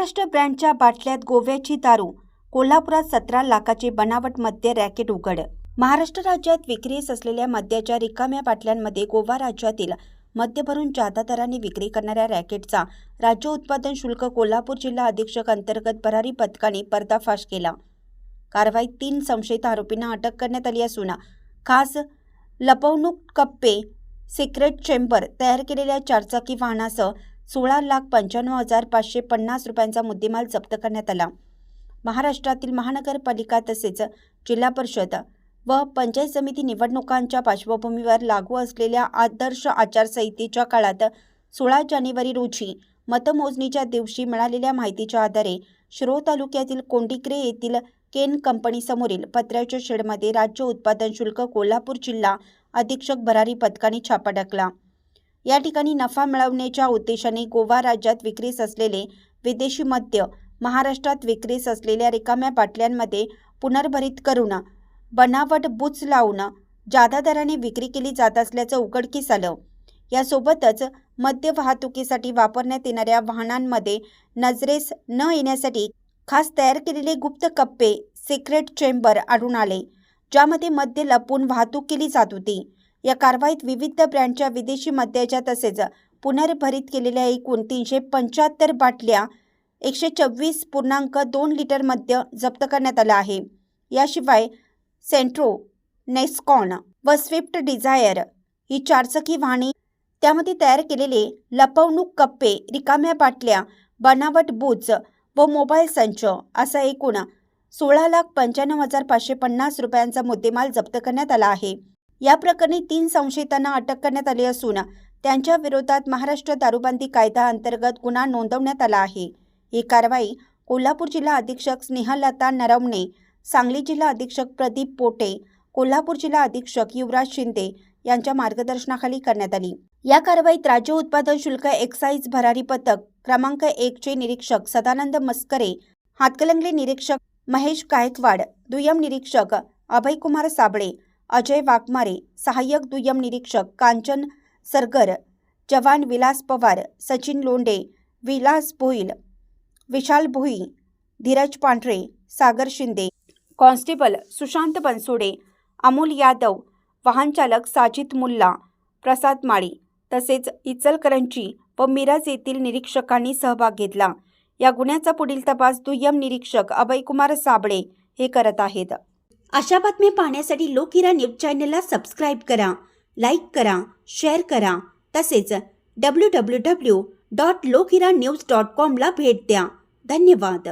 महाराष्ट्र ब्रँडच्या बाटल्यात गोव्याची दारू, कोल्हापुरात 17 लाखाचे बनावट मद्य रॅकेट उघड। महाराष्ट्र राज्यात विक्रीस असलेल्या मद्याच्या रिकाम्या बाटल्यांमध्ये गोवा राज्यातील मद्य भरून जादा दराने विक्री करणाऱ्या रॅकेटचा राज्य उत्पादन शुल्क कोल्हापूर जिल्हा अधीक्षक अंतर्गत भरारी पथकाने पर्दाफाश केला। कारवाईत 3 संशयित आरोपींना अटक करण्यात आली असून खास लपवणूक कप्पे, सिक्रेट चेंबर तयार केलेल्या चारचाकी वाहनासह 16,95,550 रुपयांचा मुद्देमाल जप्त करण्यात आला। महाराष्ट्रातील महानगरपालिका तसेच जिल्हा परिषद व पंचायत समिती निवडणुकांच्या पार्श्वभूमीवर लागू असलेल्या आदर्श आचारसंहितेच्या काळात 16 जानेवारी रोजी मतमोजणीच्या दिवशी मिळालेल्या माहितीच्या आधारे शिरोळ तालुक्यातील कोंडिग्रे येथील केन कंपनीसमोरील पत्र्याच्या शेडमध्ये राज्य उत्पादन शुल्क कोल्हापूर जिल्हा अधीक्षक भरारी पथकाने छापा टाकला। या ठिकाणी नफा मिळवण्याच्या उद्देशाने गोवा राज्यात विक्रीस असलेले विदेशी मद्य महाराष्ट्रात विक्रीस असलेल्या रिकाम्या बाटल्यांमध्ये पुनर्भरित करून बनावट बुच लावून जादा दराने विक्री केली जात असल्याचं उघडकीस आलं। यासोबतच मद्य वाहतुकीसाठी वापरण्यात येणाऱ्या वाहनांमध्ये नजरेस न येण्यासाठी खास तयार केलेले गुप्त कप्पे, सिक्रेट चेंबर आढळून आले, ज्यामध्ये मद्य लपवून वाहतूक केली जात होती। या कारवाईत विविध ब्रँडच्या विदेशी मद्याच्या तसेच पुनर्भरित केलेल्या एकूण 375 बाटल्या 124.2 लिटर मद्य जप्त करण्यात आला आहे। याशिवाय सेंट्रो, नेक्सॉन व स्विफ्ट डिझायर ही चारचाकी वाहने, त्यामध्ये तयार केलेले लपवणूक कप्पे, रिकाम्या बाटल्या, बनावट बूच व मोबाईल संच असा एकूण 16,95,550 रुपयांचा मुद्देमाल जप्त करण्यात आला आहे। या प्रकरणी 3 संशयितांना अटक करण्यात आली असून त्यांच्या विरोधात महाराष्ट्र दारूबंदी कायदा अंतर्गत गुन्हा नोंदवण्यात आला आहे। ही कारवाई कोल्हापूर जिल्हा अधीक्षक स्नेहलता नरवणे, सांगली जिल्हा अधीक्षक प्रदीप पोटे, कोल्हापूर जिल्हा अधीक्षक युवराज शिंदे यांच्या मार्गदर्शनाखाली करण्यात आली। या कारवाईत राज्य उत्पादन शुल्क एक्साईज भरारी पथक क्रमांक 1 चे निरीक्षक सदानंद मस्करे, हातकणंगले निरीक्षक महेश गायकवाड, दुय्यम निरीक्षक अभयकुमार साबळे, अजय वाघमारे, सहाय्यक दुय्यम निरीक्षक कांचन सरगर, जवान विलास पवार, सचिन लोंढे, विलास भोईर, विशाल भोई, धीरज पांढरे, सागर शिंदे, कॉन्स्टेबल सुशांत बनसोडे, अमोल यादव, वाहन चालक साजिद मुल्ला, प्रसाद माळी तसेच इचलकरंजी व मिरज येथील निरीक्षकांनी सहभाग घेतला। या गुन्ह्याचा पुढील तपास दुय्यम निरीक्षक अभयकुमार साबळे हे करत आहेत। अशा बातम्या पाहण्यासाठी लोकहिरा न्यूज चॅनलला सबस्क्राईब करा, लाईक करा, शेअर करा तसेच www.lokhirannews.com ला भेट द्या। धन्यवाद।